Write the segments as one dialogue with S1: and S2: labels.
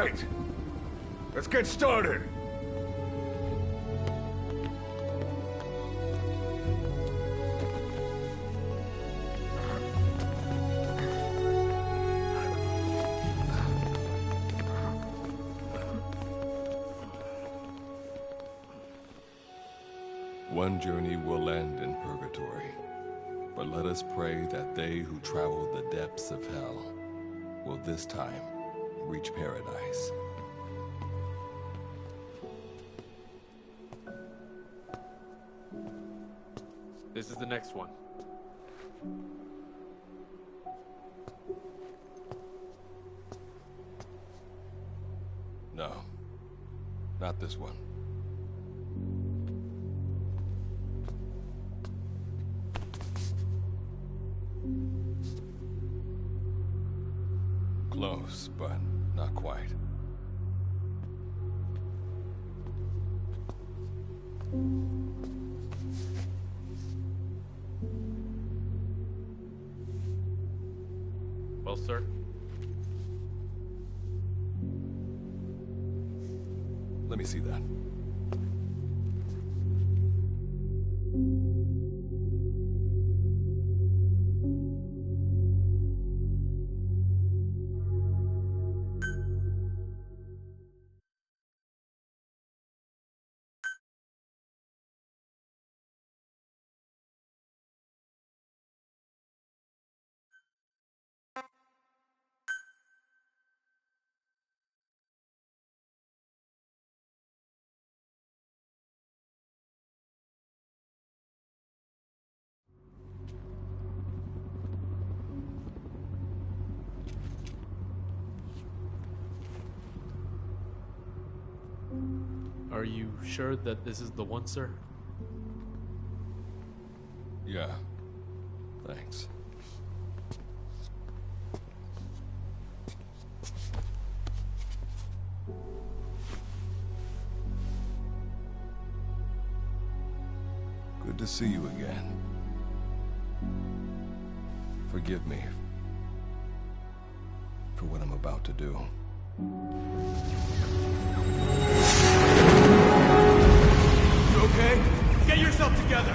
S1: right. Let's get started.
S2: One journey will end in purgatory, but let us pray that they who travel the depths of hell will this time reach paradise.
S3: This is the next one.
S2: No, not this one. Close, but not quite.
S3: Well, sir.
S2: Let me see that.
S3: Are you sure that this is the one, sir?
S2: Yeah. Thanks. Good to see you again. Forgive me for what I'm about to do.
S1: You okay?
S3: Get yourself together!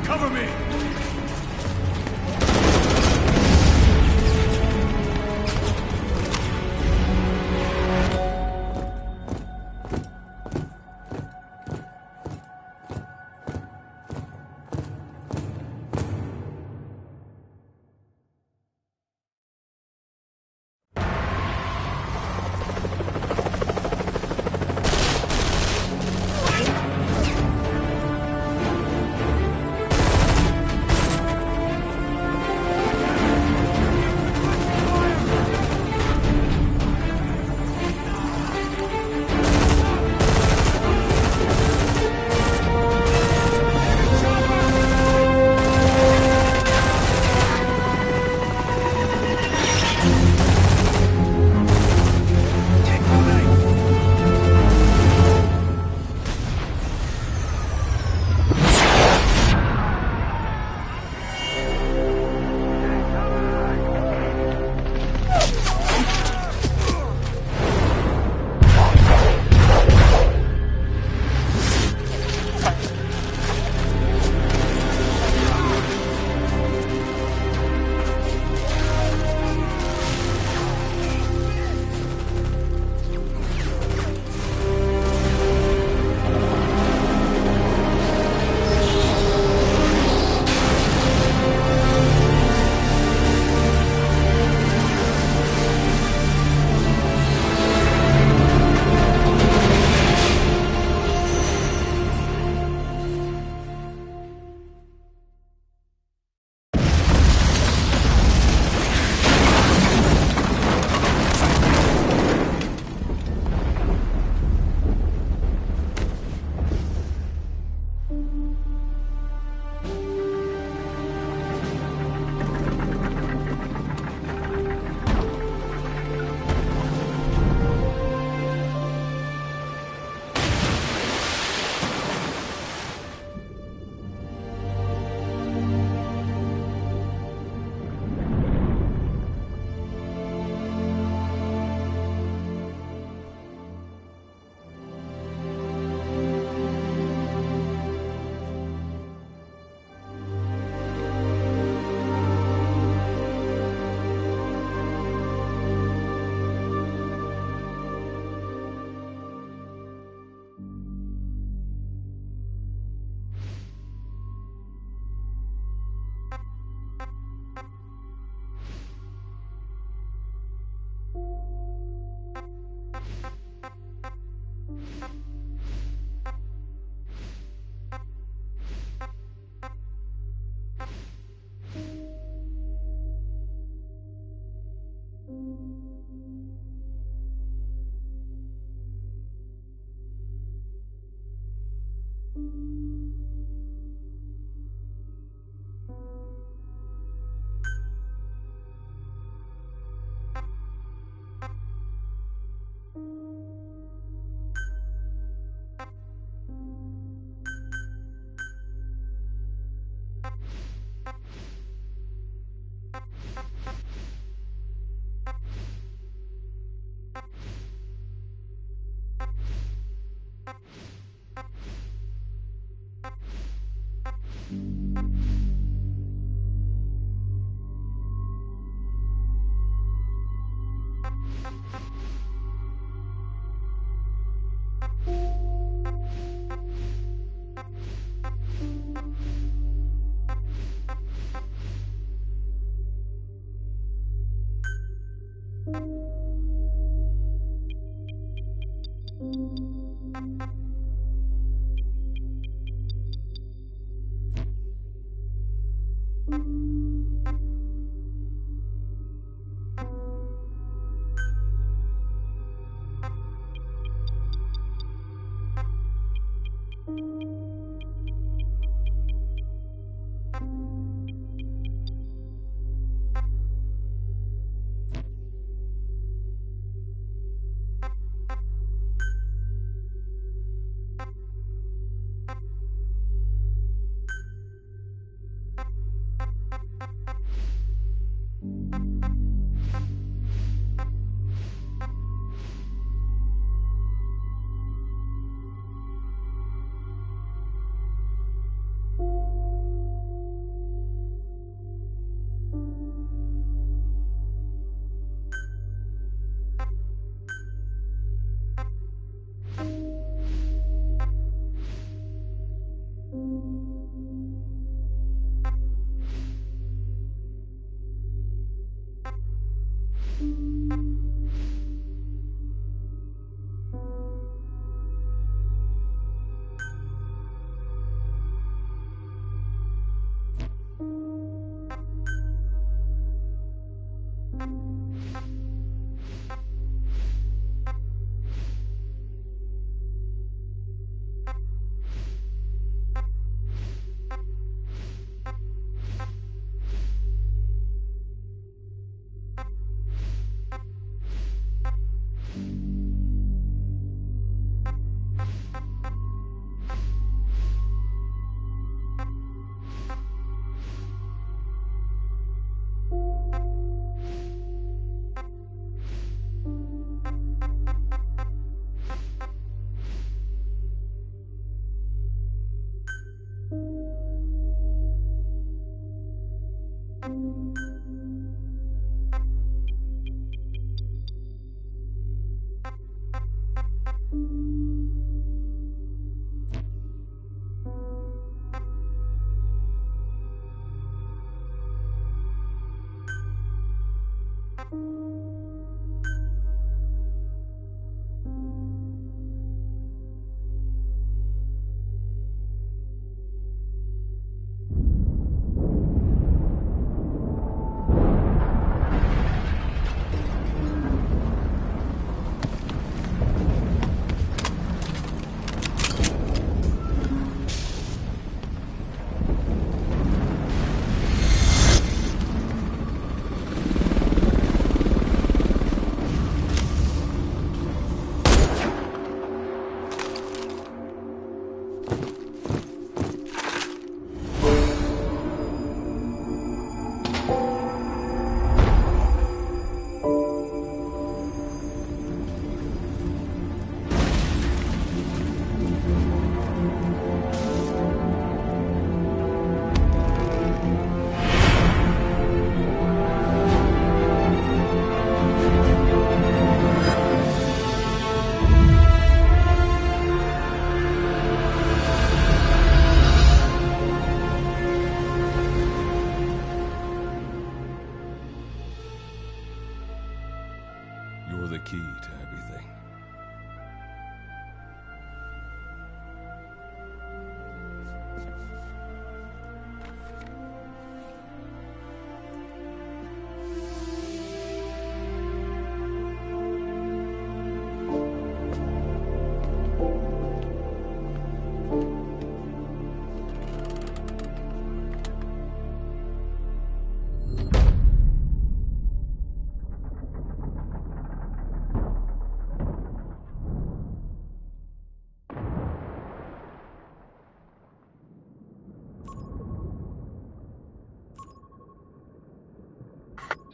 S1: Cover me!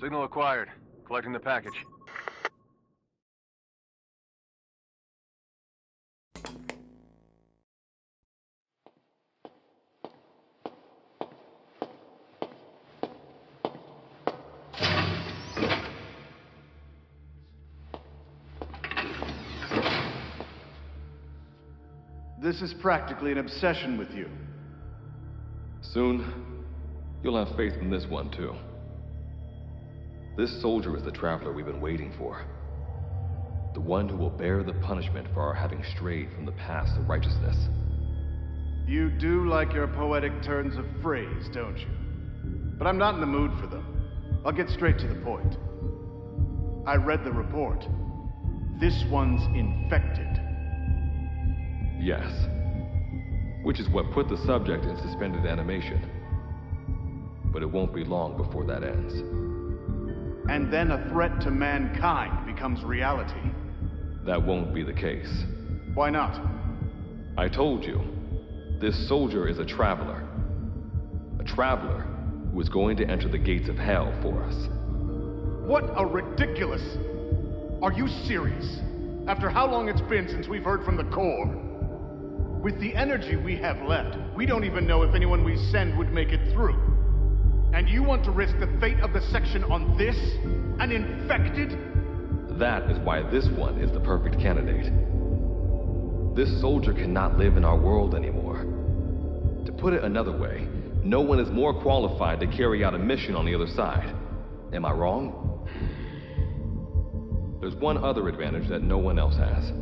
S4: Signal acquired. Collecting the package.
S5: This is practically an obsession with you.
S2: Soon, you'll have faith in this one, too. This soldier is the traveler we've been waiting for. The one who will bear the punishment for our having strayed from the paths of righteousness.
S5: You do like your poetic turns of phrase, don't you? But I'm not in the mood for them. I'll get straight to the point. I read the report. This one's infected.
S2: Yes. Which is what put the subject in suspended animation. But it won't be long before that ends.
S5: And then a threat to mankind becomes reality.
S2: That won't be the case.
S5: Why not?
S2: I told you, this soldier is a traveler. A traveler who is going to enter the gates of hell for us.
S5: What a ridiculous... Are you serious? After how long it's been since we've heard from the Corps? With the energy we have left, we don't even know if anyone we send would make it through. And you want to risk the fate of the section on this? An infected?
S2: That is why this one is the perfect candidate. This soldier cannot live in our world anymore. To put it another way, no one is more qualified to carry out a mission on the other side. Am I wrong? There's one other advantage that no one else has.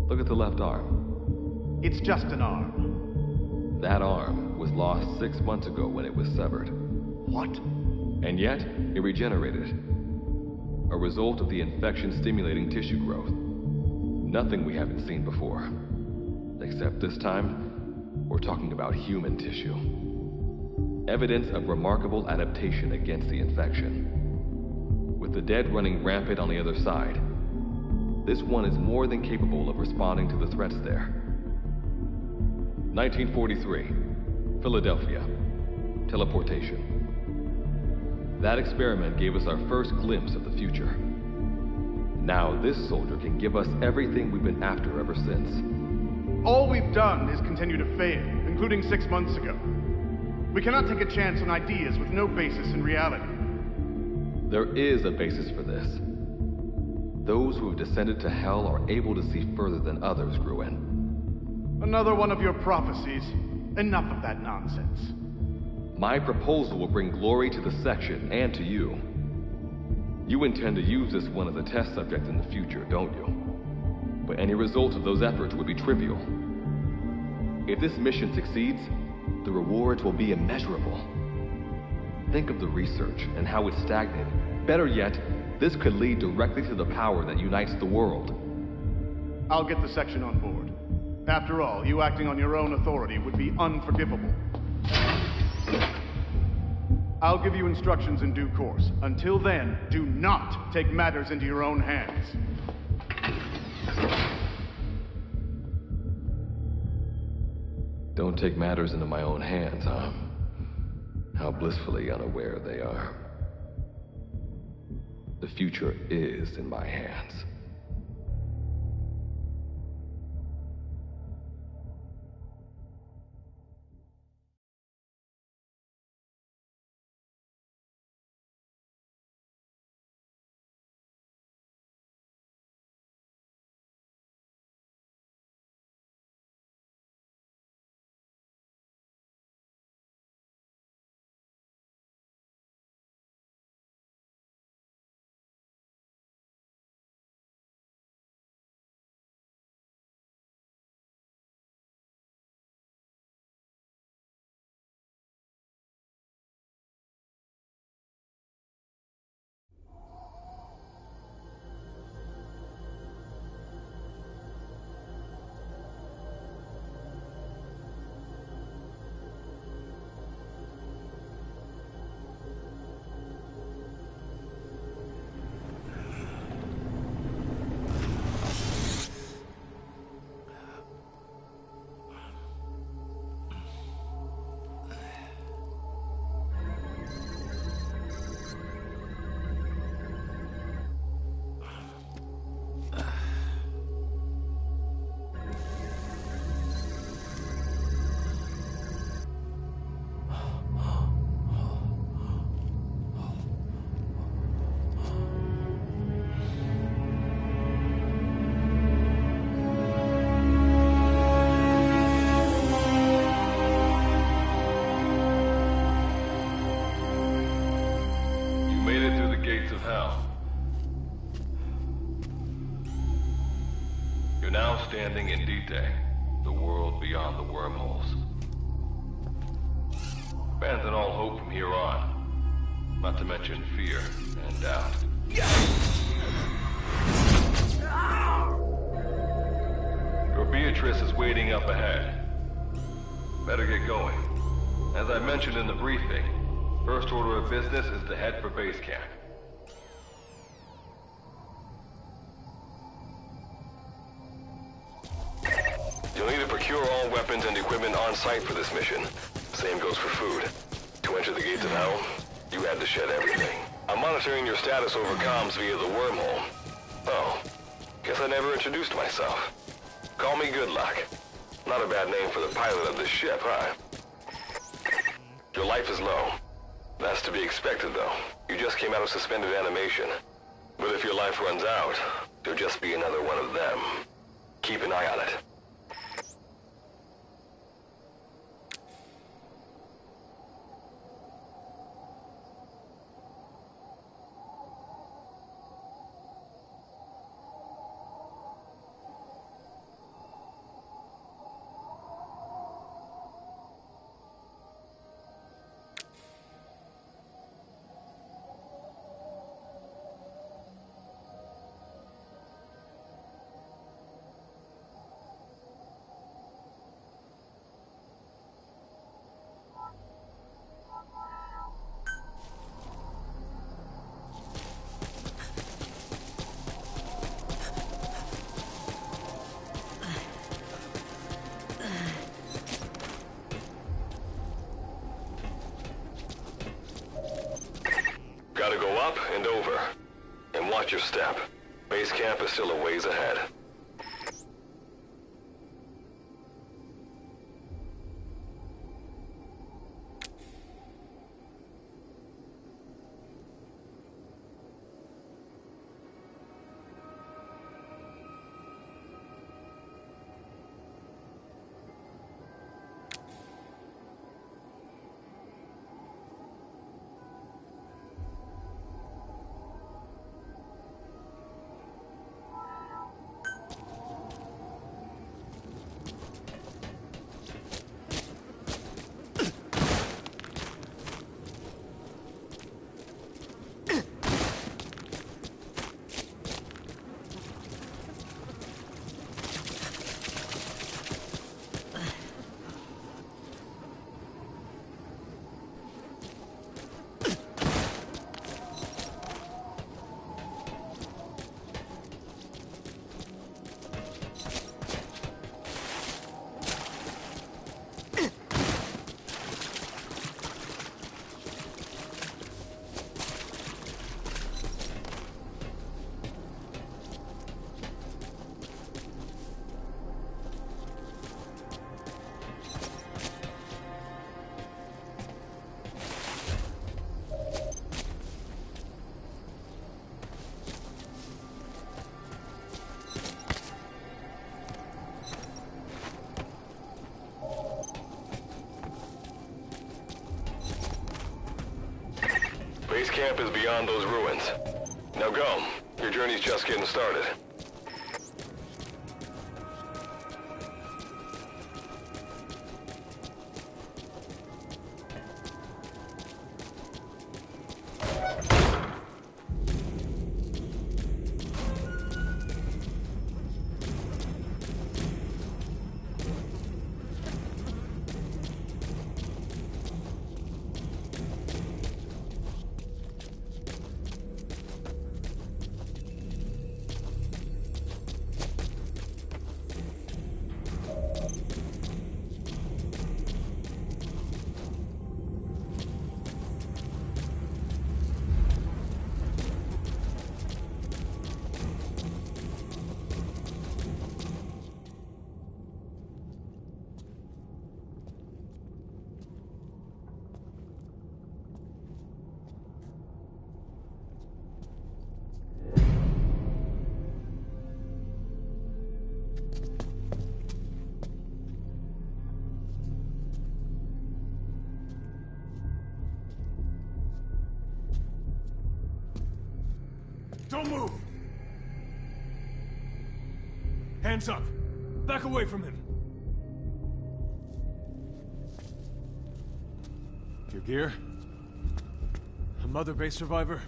S2: Look at the left arm.
S5: It's just an arm.
S2: That arm was lost 6 months ago when it was severed.
S5: What?
S2: And yet, it regenerated. A result of the infection-stimulating tissue growth. Nothing we haven't seen before. Except this time, we're talking about human tissue. Evidence of remarkable adaptation against the infection. With the dead running rampant on the other side, this one is more than capable of responding to the threats there. 1943, Philadelphia. Teleportation. That experiment gave us our first glimpse of the future. Now this soldier can give us everything we've been after ever since.
S5: All we've done is continue to fail, including 6 months ago. We cannot take a chance on ideas with no basis in reality.
S2: There is a basis for this. Those who have descended to hell are able to see further than others, Gruen.
S5: Another one of your prophecies. Enough of that nonsense.
S2: My proposal will bring glory to the section and to you. You intend to use this one as a test subject in the future, don't you? But any result of those efforts would be trivial. If this mission succeeds, the rewards will be immeasurable. Think of the research and how it's stagnated. Better yet, this could lead directly to the power that unites the world.
S5: I'll get the section on board. After all, you acting on your own authority would be unforgivable. I'll give you instructions in due course. Until then, do not take matters into your own hands.
S2: Don't take matters into my own hands, huh? How blissfully unaware they are. The future is in my hands. expanding in D-Day, the world beyond the wormholes. Abandon all hope from here on, not to mention fear and doubt. Your Beatrice is waiting up ahead. Better get going. As I mentioned in the briefing, first order of business is to head for base camp. You'll need to procure all weapons and equipment on site for this mission. Same goes for food. To enter the gates of hell, you had to shed everything. I'm monitoring your status over comms via the wormhole. Oh, guess I never introduced myself. Call me Good Luck. Not a bad name for the pilot of this ship, huh? Your life is low. That's to be expected, though. You just came out of suspended animation. But if your life runs out, you'll just be another one of them. Keep an eye on it. Gotta go up and over. And watch your step. Base camp is still a ways ahead. Base camp is beyond those ruins. Now go. Your journey's just getting started.
S1: Don't move! Hands up! Back away from him.
S6: Your gear? A Mother Base survivor?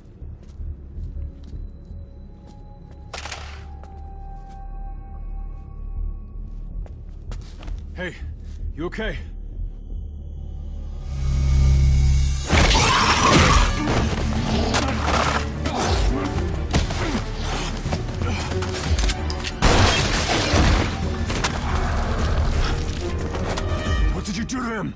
S6: Hey, you okay? What did you do to him?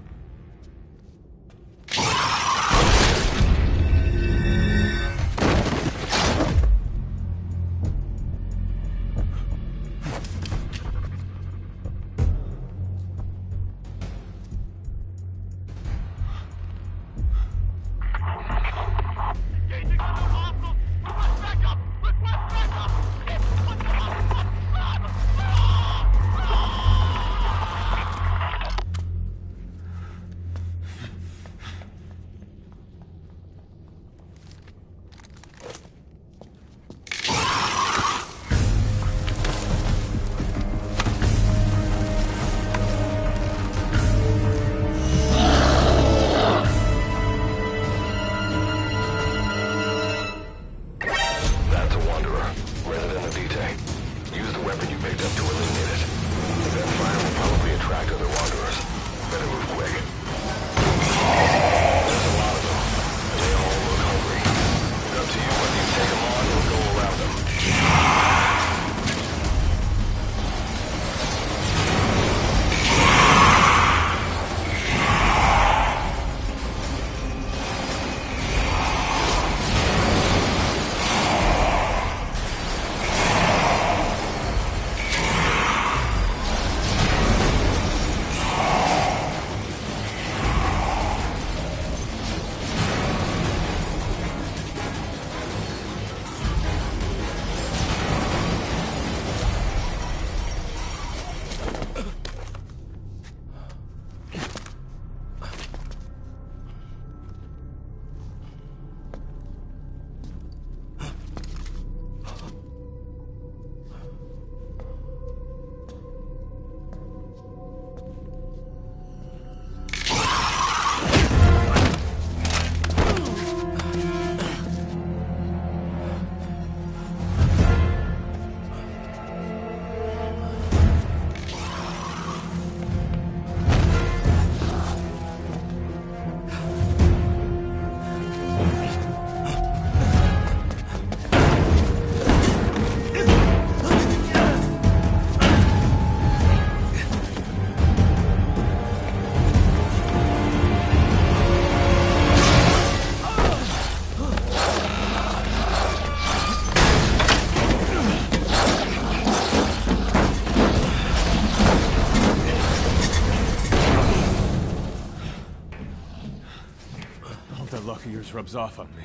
S6: Yours rubs off on me.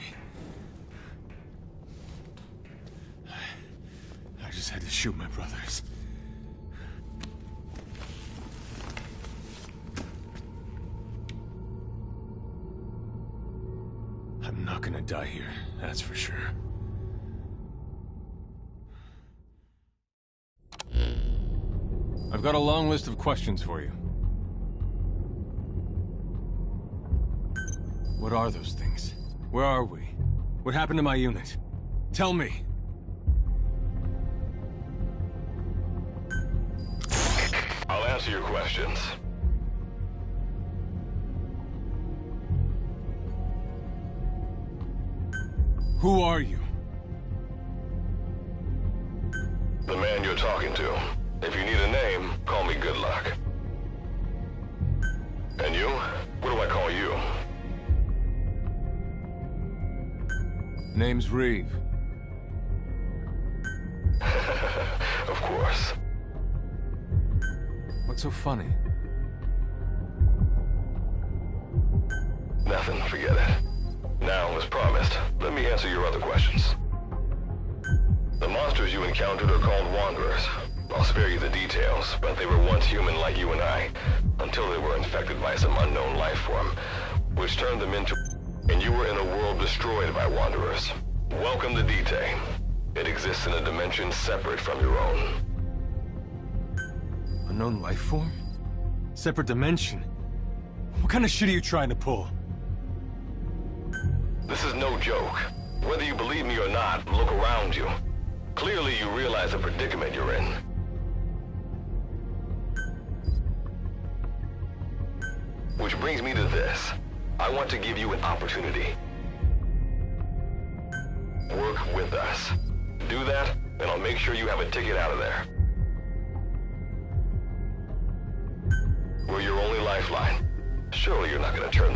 S6: I just had to shoot my brothers. I'm not gonna die here, that's for sure. I've got a long list of questions for you. What are those things? Where are we? What happened to my unit? Tell me!
S7: I'll answer your questions.
S6: Who are you?
S7: The man you're talking to. If you need a name, call me Good Luck. And you? What do I call you?
S6: Name's Reeve.
S7: Of course.
S6: What's so funny?
S7: Nothing, forget it. Now, as promised, let me answer your other questions. The monsters you encountered are called Wanderers. I'll spare you the details, but they were once human like you and I, until they were infected by some unknown life form, which turned them into... And you were in a world destroyed by Wanderers. Welcome to D-Day. It exists in a dimension separate from your own.
S6: Unknown life form? Separate dimension? What kind of shit are you trying to pull?
S7: This is no joke. Whether you believe me or not, look around you. Clearly you realize the predicament you're in. Which brings me to this. I want to give you an opportunity. Work with us. Do that, and I'll make sure you have a ticket out of there. We're your only lifeline. Surely you're not gonna turn...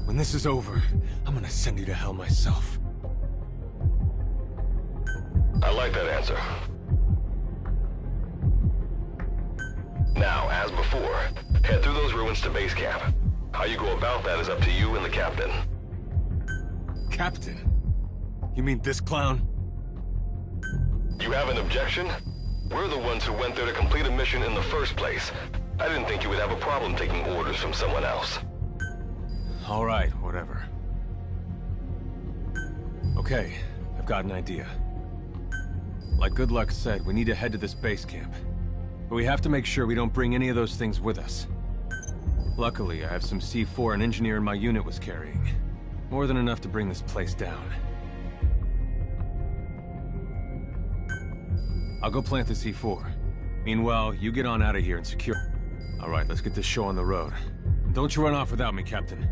S6: When this is over, I'm gonna send you to hell myself.
S7: I like that answer. Now, as before, head through those ruins to base camp. How you go about that is up to you and the captain.
S6: Captain? You mean this clown?
S7: You have an objection? We're the ones who went there to complete a mission in the first place. I didn't think you would have a problem taking orders from someone else.
S6: All right, whatever. Okay, I've got an idea. Like Good Luck said, we need to head to this base camp. But we have to make sure we don't bring any of those things with us. Luckily, I have some C4 an engineer in my unit was carrying. More than enough to bring this place down. I'll go plant the C4. Meanwhile, you get on out of here and secure... All right, let's get this show on the road. Don't you run off without me, Captain.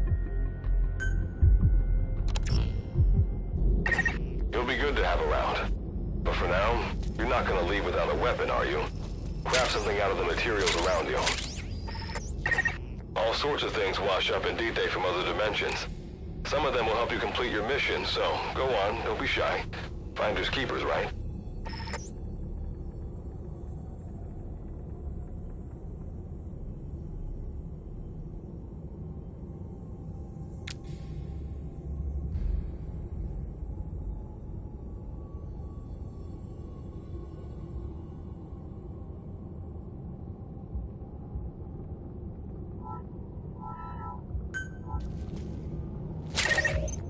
S7: You'll be good to have around. But for now, you're not gonna leave without a weapon, are you? Grab something out of the materials around you. All sorts of things wash up in D-Day from other dimensions. Some of them will help you complete your mission, so go on, don't be shy. Finders keepers, right?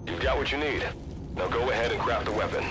S7: You've got what you need. Now go ahead and craft the weapon.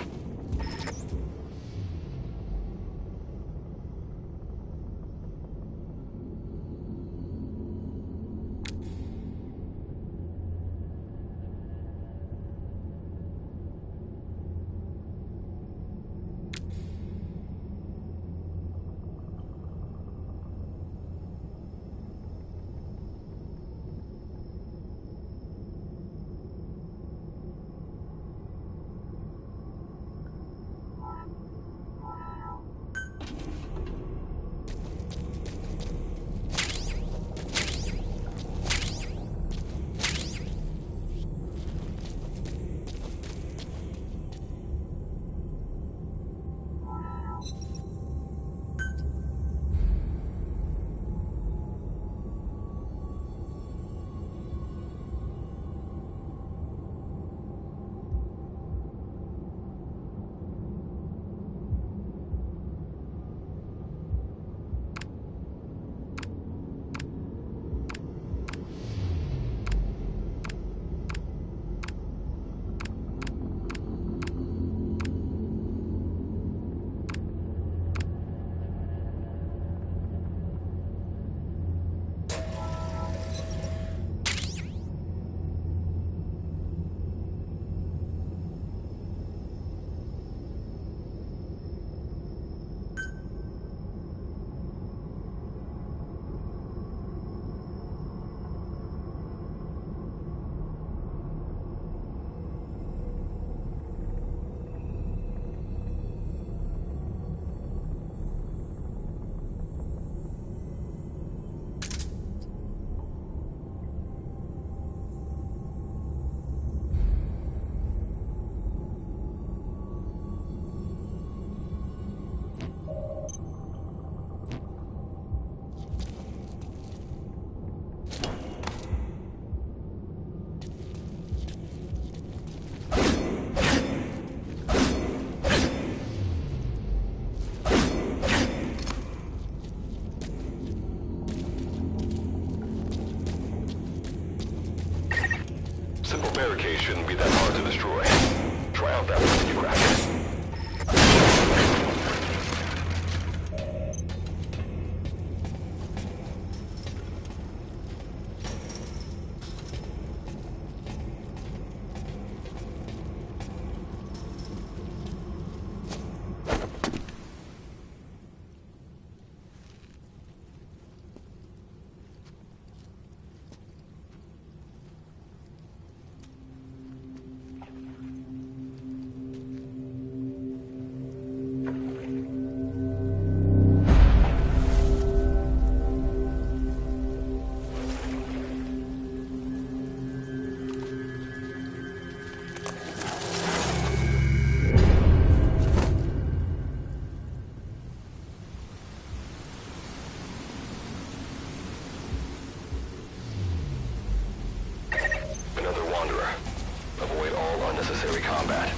S7: unnecessary combat.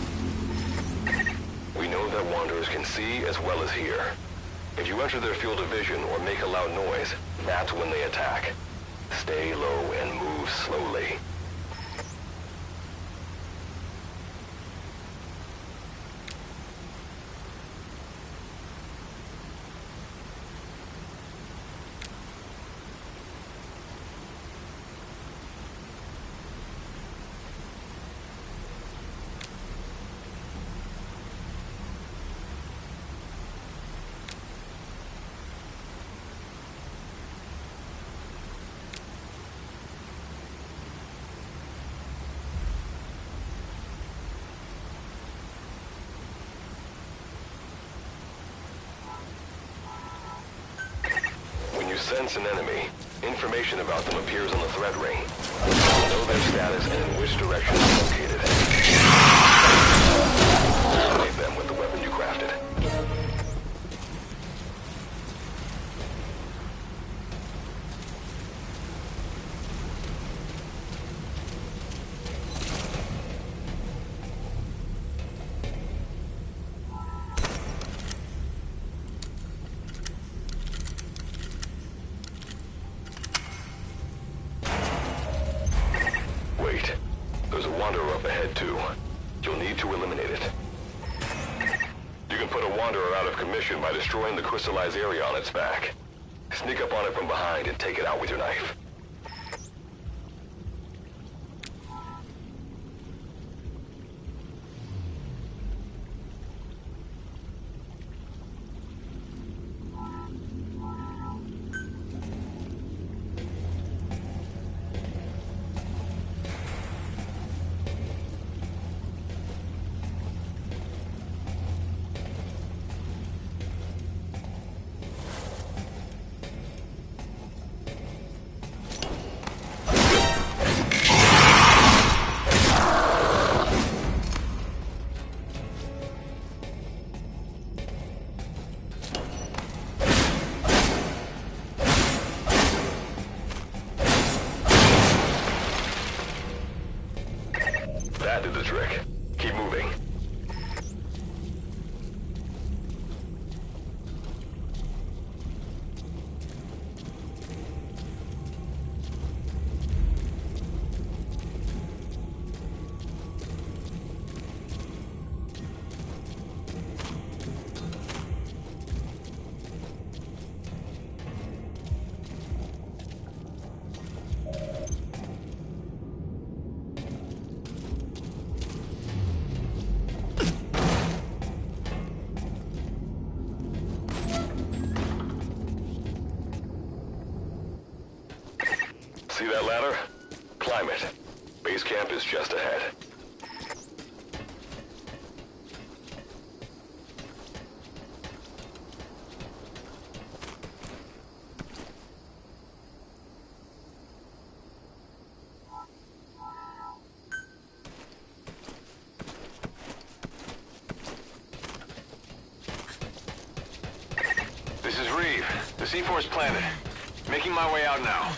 S7: We know that Wanderers can see as well as hear. If you enter their field of vision or make a loud noise, that's when they attack. Stay low and move slowly. Sense an enemy, information about them appears on the threat ring. Know their status and in which direction they're located. Eliminate them with the weapon you crafted. There's a Wanderer up ahead, too. You'll need to eliminate it. You can put a Wanderer out of commission by destroying the crystallized area on its back. Sneak up on it from behind and take it out with your knife. That did the trick. Keep moving. See that ladder? Climb it. Base camp is just ahead.
S4: This is Reeve. The C4's planted. Making my way out now.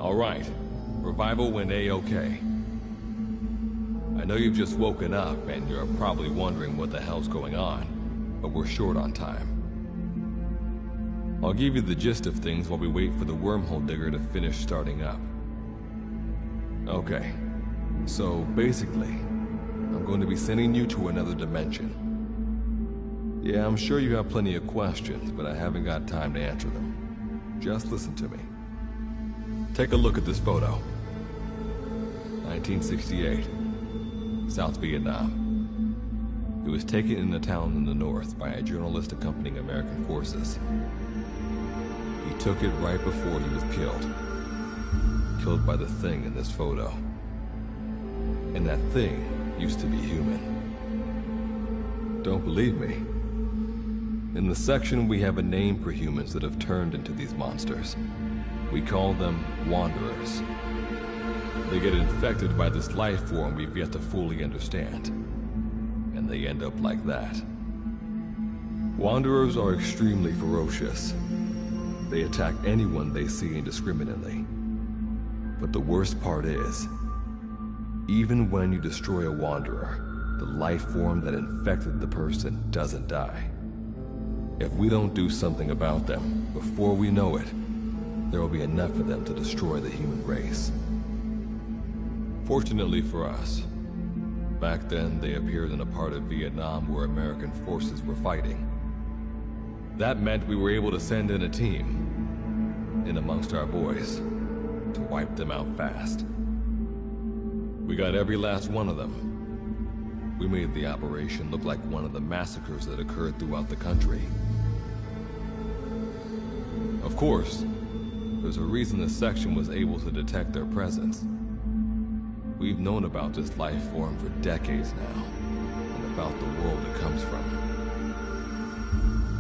S2: All right. Revival went A-okay. I know you've just woken up and you're probably wondering what the hell's going on, but we're short on time. I'll give you the gist of things while we wait for the wormhole digger to finish starting up. Okay. So, basically, I'm going to be sending you to another dimension. Yeah, I'm sure you have plenty of questions, but I haven't got time to answer them. Just listen to me. Take a look at this photo. 1968. South Vietnam. It was taken in a town in the north by a journalist accompanying American forces. He took it right before he was killed. Killed by the thing in this photo. And that thing used to be human. Don't believe me? In the section, we have a name for humans that have turned into these monsters. We call them Wanderers. They get infected by this life form we've yet to fully understand. And they end up like that. Wanderers are extremely ferocious. They attack anyone they see indiscriminately. But the worst part is, even when you destroy a Wanderer, the life form that infected the person doesn't die. If we don't do something about them, before we know it, there will be enough of them to destroy the human race. Fortunately for us, back then they appeared in a part of Vietnam where American forces were fighting. That meant we were able to send in a team, in amongst our boys, to wipe them out fast. We got every last one of them. We made the operation look like one of the massacres that occurred throughout the country. Of course, there's a reason the section was able to detect their presence. We've known about this life form for decades now, and about the world it comes from.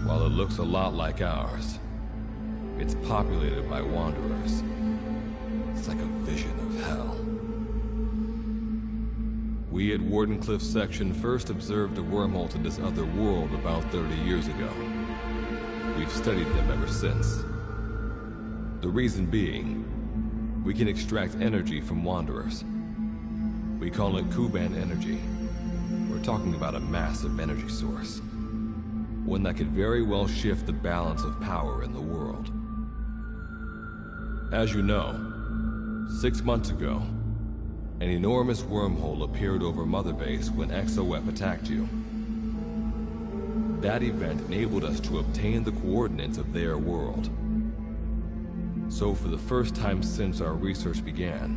S2: While it looks a lot like ours, it's populated by Wanderers. It's like a vision of hell. We at Wardenclyffe section first observed a wormhole to this other world about 30 years ago. We've studied them ever since. The reason being, we can extract energy from Wanderers. We call it Kuban energy. We're talking about a massive energy source. One that could very well shift the balance of power in the world. As you know, 6 months ago, an enormous wormhole appeared over Mother Base when XOF attacked you. That event enabled us to obtain the coordinates of their world. So for the first time since our research began,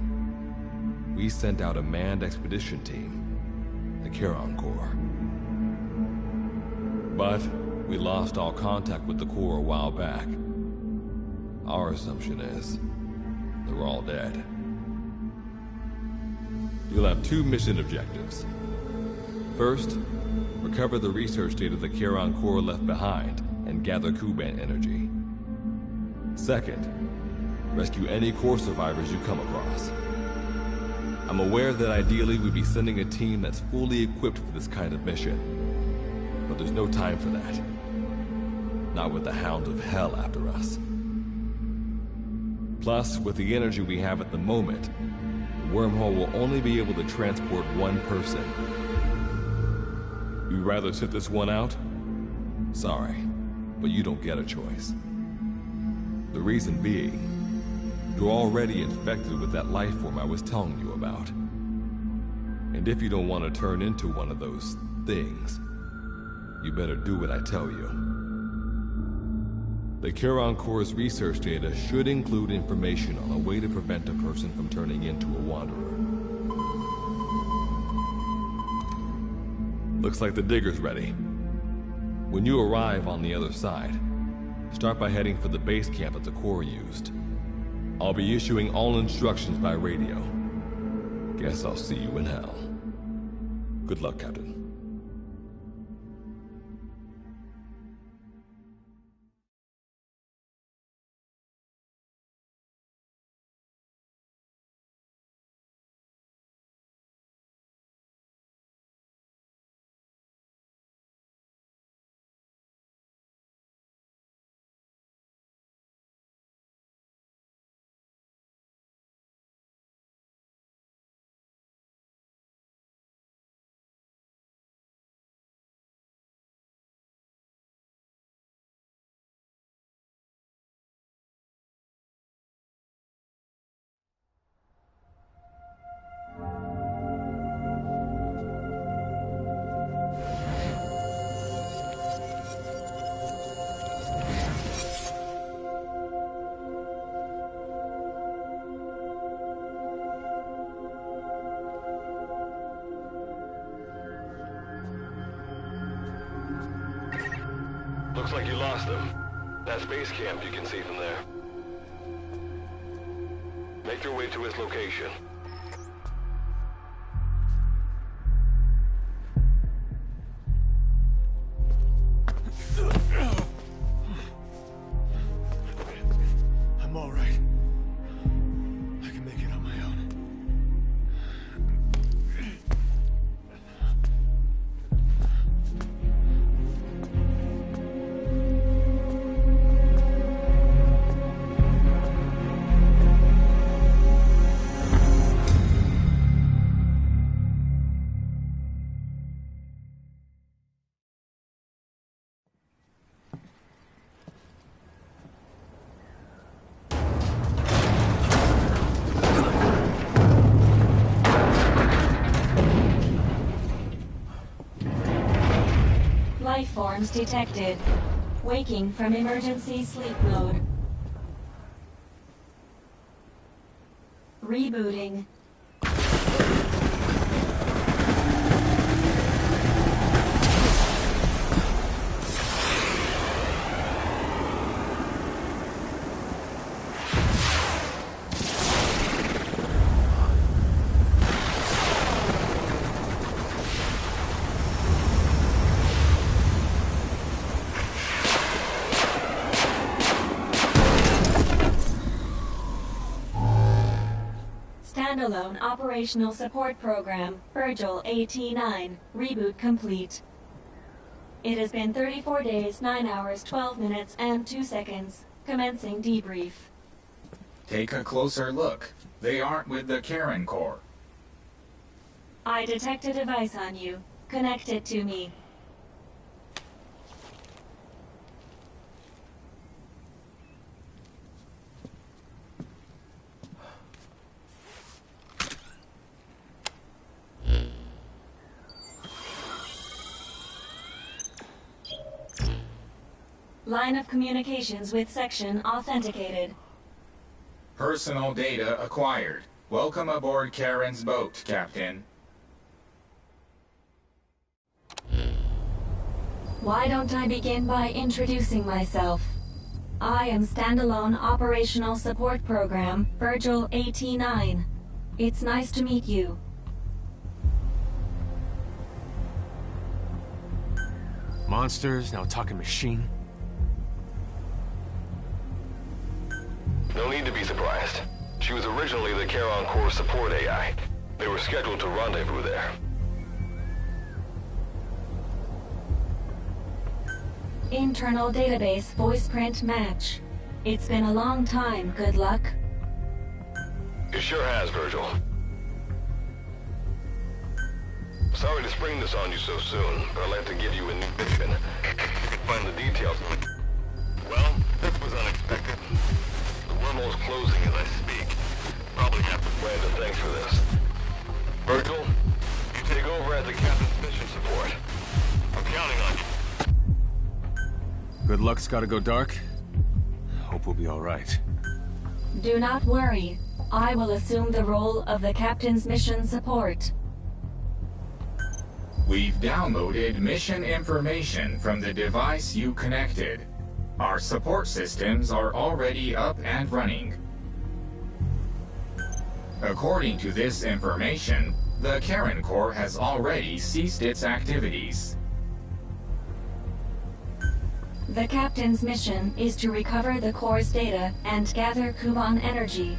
S2: we sent out a manned expedition team, the Charon Corps. But we lost all contact with the Corps a while back. Our assumption is they're all dead. You'll have 2 mission objectives. First, recover the research data the Charon Corps left behind and gather Kuban energy. Second, rescue any Corps survivors you come across. I'm aware that ideally we'd be sending a team that's fully equipped for this kind of mission. But there's no time for that. Not with the Hound of Hell after us. Plus, with the energy we have at the moment, the wormhole will only be able to transport one person. You'd rather sit this one out? Sorry, but you don't get a choice. The reason being, you're already infected with that life form I was telling you about. And if you don't want to turn into one of those things, you better do what I tell you. The Charon Corps' research data should include information on a way to prevent a person from turning into a Wanderer. Looks like the digger's ready. When you arrive on the other side, start by heading for the base camp that the Corps used. I'll be issuing all instructions by radio. Guess I'll see you in hell. Good luck, Captain.
S7: Looks like you lost them. That's base camp you can see from there. Make your way to his location.
S1: I'm all right. I can make it on my own.
S8: Life forms detected. Waking from emergency sleep mode. Rebooting. Standalone Operational Support Program, Virgil AT-9, reboot complete. It has been 34 days, 9 hours, 12 minutes, and 2 seconds. Commencing debrief.
S9: Take a closer look. They aren't with the Karen Corps.
S8: I detect a device on you. Connect it to me. Line of communications with section authenticated.
S9: Personal data acquired. Welcome aboard Karen's boat, Captain.
S8: Why don't I begin by introducing myself? I am Standalone Operational Support Program, Virgil AT-9. It's nice to meet you.
S6: Monsters, now talking machine.
S7: No need to be surprised. She was originally the Charon Corps support AI. They were scheduled to rendezvous there.
S8: Internal database voice print match. It's been a long time, good luck.
S7: It sure has, Virgil. Sorry to spring this on you so soon, but I'd like to give you a new mission. You can find the details. Well, this was unexpected. The wormhole's closing as I speak. Probably have to plan to thanks for this. Virgil, you take over as the captain's mission support. I'm counting on you.
S6: Good luck's gotta go dark. Hope we'll be alright.
S8: Do not worry. I will assume the role of the captain's mission support.
S9: We've downloaded mission information from the device you connected. Our support systems are already up and running. According to this information, the Karen Corps has already ceased its activities.
S8: The captain's mission is to recover the Corps' data and gather Kuban energy.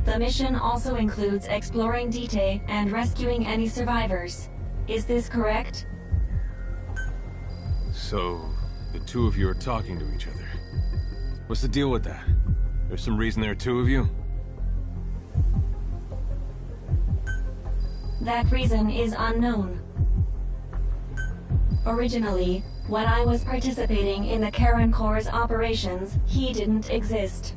S8: The mission also includes exploring Dite and rescuing any survivors. Is this correct?
S6: So, the two of you are talking to each other. What's the deal with that? There's some reason there are two of you?
S8: That reason is unknown. Originally, when I was participating in the Karen Corps' operations, he didn't exist.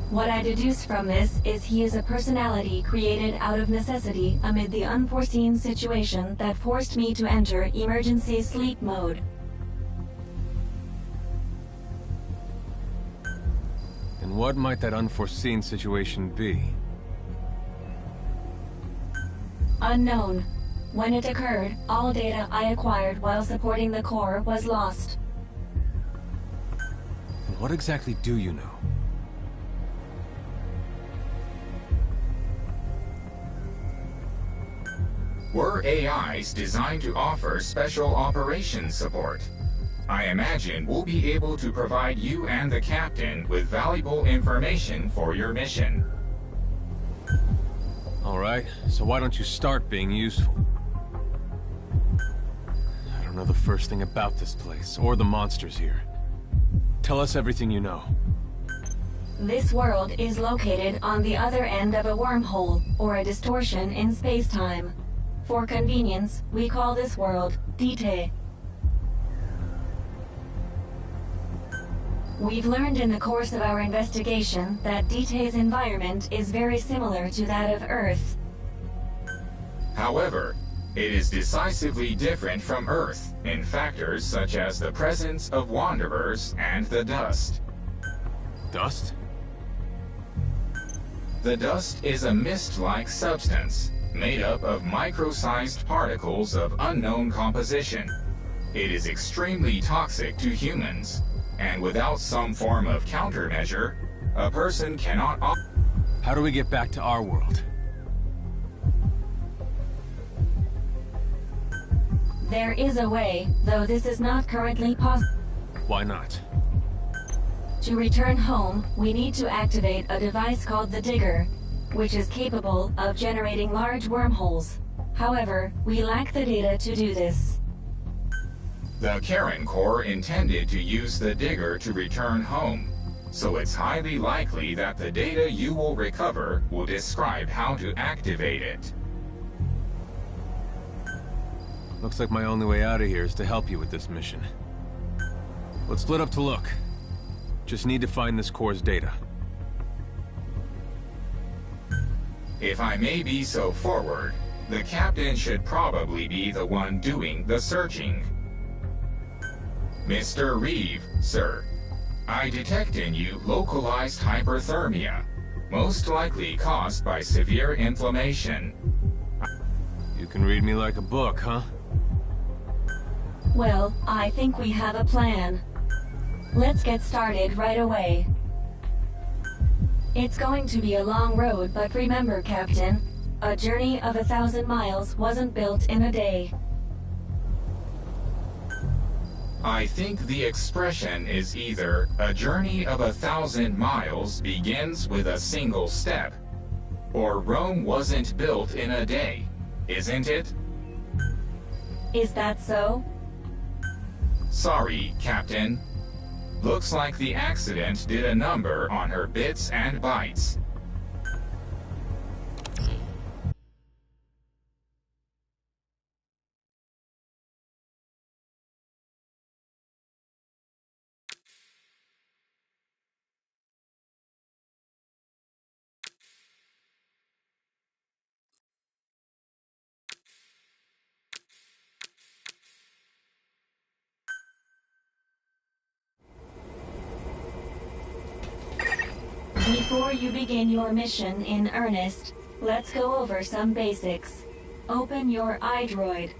S8: What I deduce from this is he is a personality created out of necessity amid the unforeseen situation that forced me to enter emergency sleep mode.
S6: And what might that unforeseen situation be?
S8: Unknown. When it occurred, all data I acquired while supporting the core was lost.
S6: And what exactly do you know?
S9: We're AIs designed to offer special operations support. I imagine we'll be able to provide you and the captain with valuable information for your mission.
S6: Alright, so why don't you start being useful? I don't know the first thing about this place, or the monsters here. Tell us everything you know.
S8: This world is located on the other end of a wormhole, or a distortion in space-time. For convenience, we call this world Dite. We've learned in the course of our investigation that Dite's environment is very similar to that of Earth.
S9: However, it is decisively different from Earth in factors such as the presence of wanderers and the dust.
S6: Dust?
S9: The dust is a mist-like substance made up of micro-sized particles of unknown composition. It is extremely toxic to humans, and without some form of countermeasure, a person cannot...
S6: How do we get back to our world?
S8: There is a way, though this is not currently possible.
S6: Why not?
S8: To return home, we need to activate a device called the Digger, which is capable of generating large wormholes. However, we lack the data to do this.
S9: The Karen Corps intended to use the Digger to return home, so it's highly likely that the data you will recover will describe how to activate it.
S6: Looks like my only way out of here is to help you with this mission. Let's split up to look. Just need to find this core's data.
S9: If I may be so forward, the captain should probably be the one doing the searching. Mr. Reeve, sir, I detect in you localized hyperthermia, most likely caused by severe inflammation.
S6: You can read me like a book, huh?
S8: Well, I think we have a plan. Let's get started right away. It's going to be a long road, but remember, Captain, a journey of 1,000 miles wasn't built in a day.
S9: I think the expression is either a journey of 1,000 miles begins with a single step, or Rome wasn't built in a day, isn't it?
S8: Is that so?
S9: Sorry, Captain. Looks like the accident did a number on her bits and bytes.
S8: Before you begin your mission in earnest, let's go over some basics. Open your iDroid.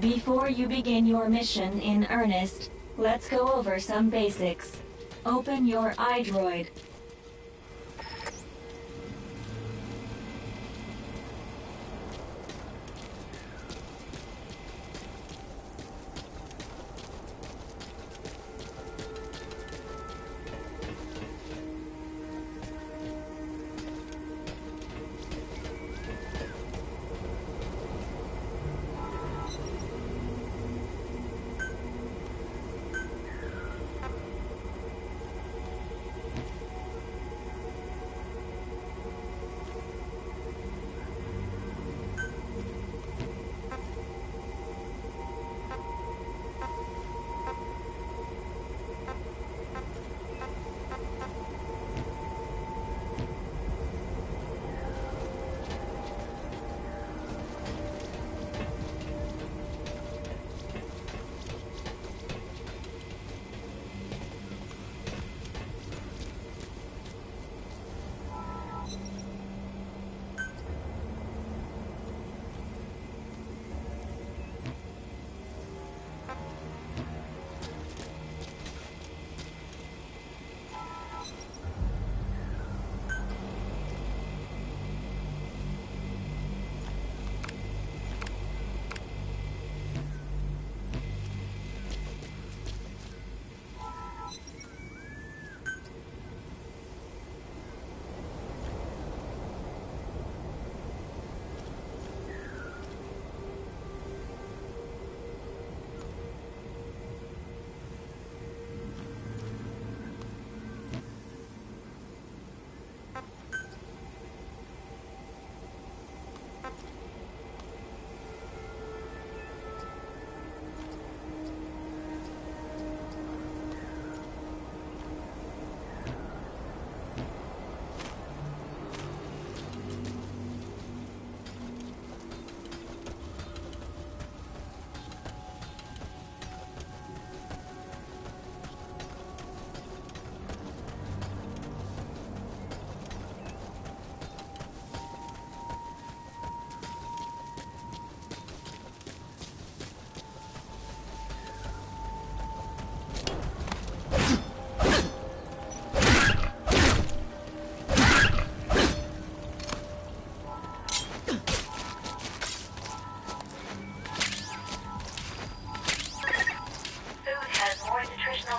S8: Before you begin your mission in earnest, let's go over some basics. Open your iDroid.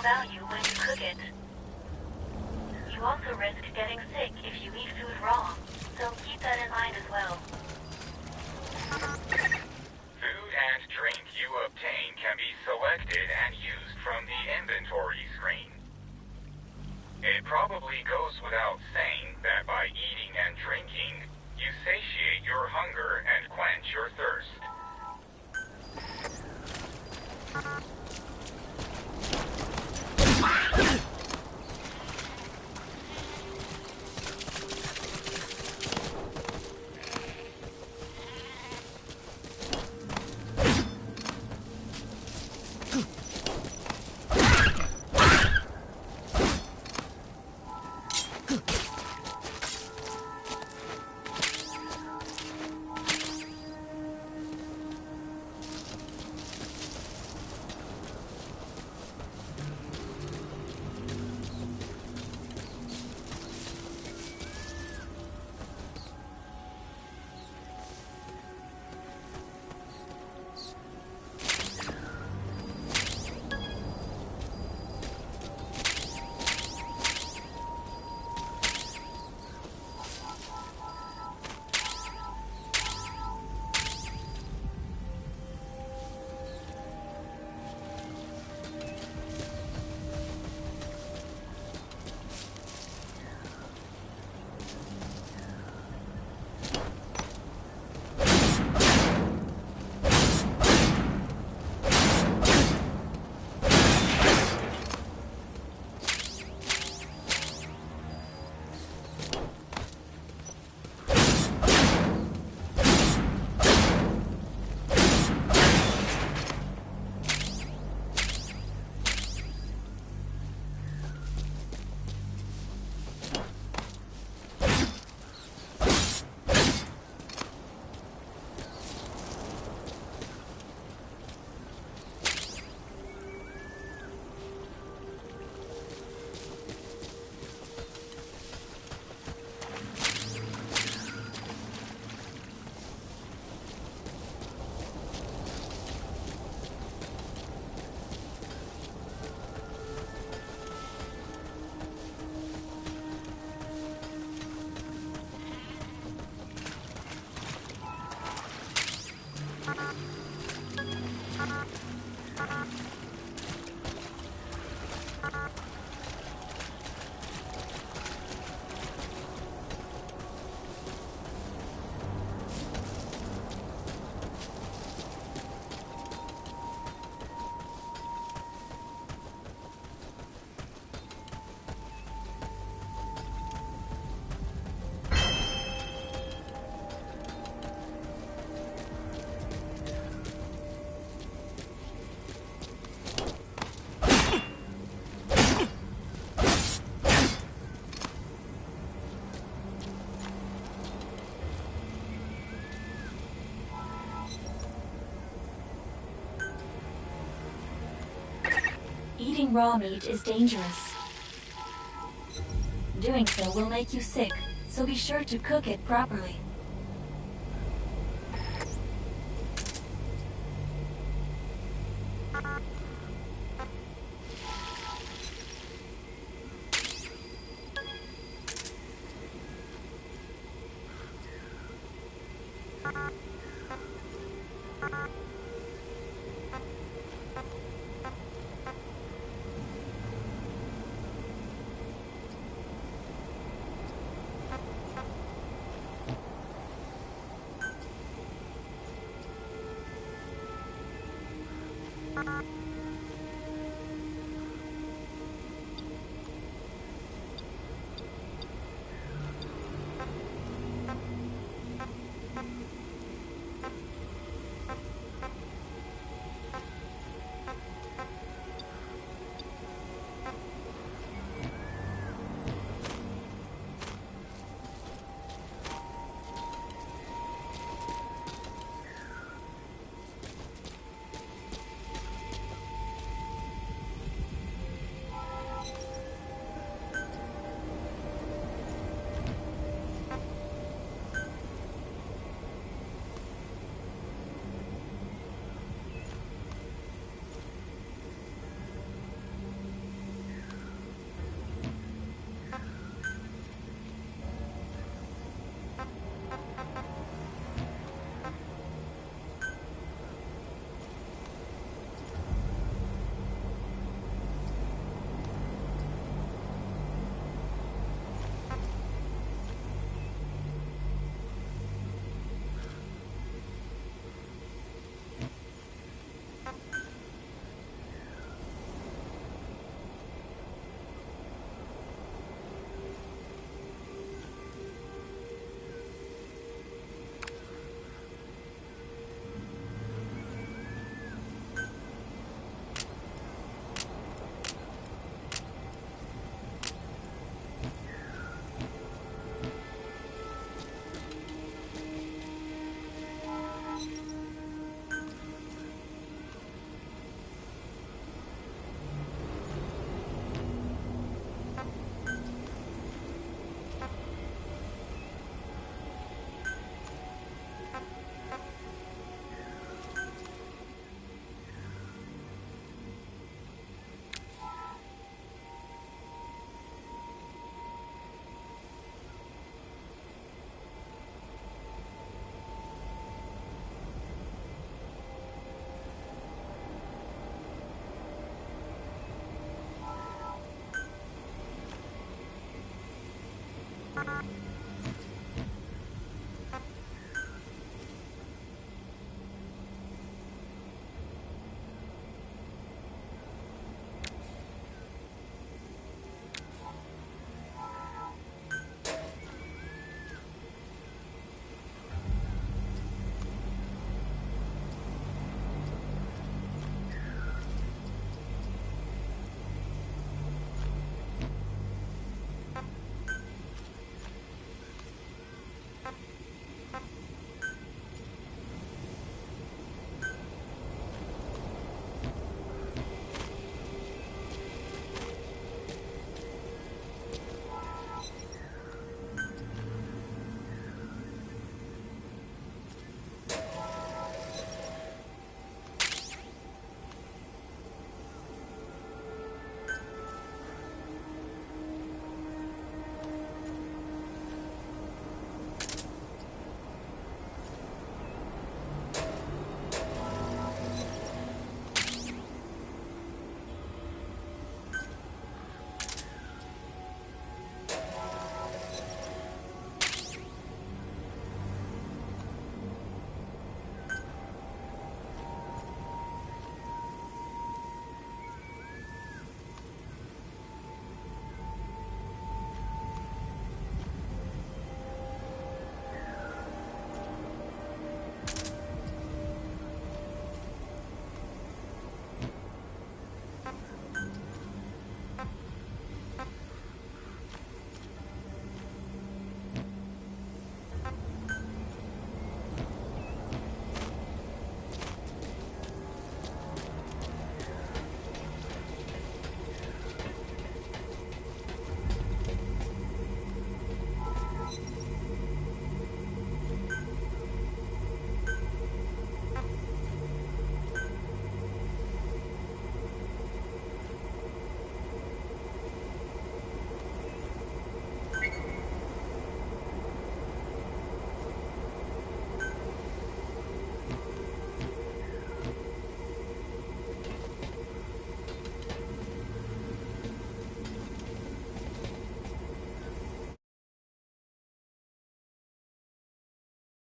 S10: Value when you cook it. You also risk getting sick if you eat food raw, so keep that in mind as well.
S9: Food and drink you obtain can be selected and used from the inventory screen. It probably goes without saying that by eating and drinking, you satiate your hunger and quench your thirst.
S8: Eating raw meat is dangerous. Doing so will make you sick, so be sure to cook it properly.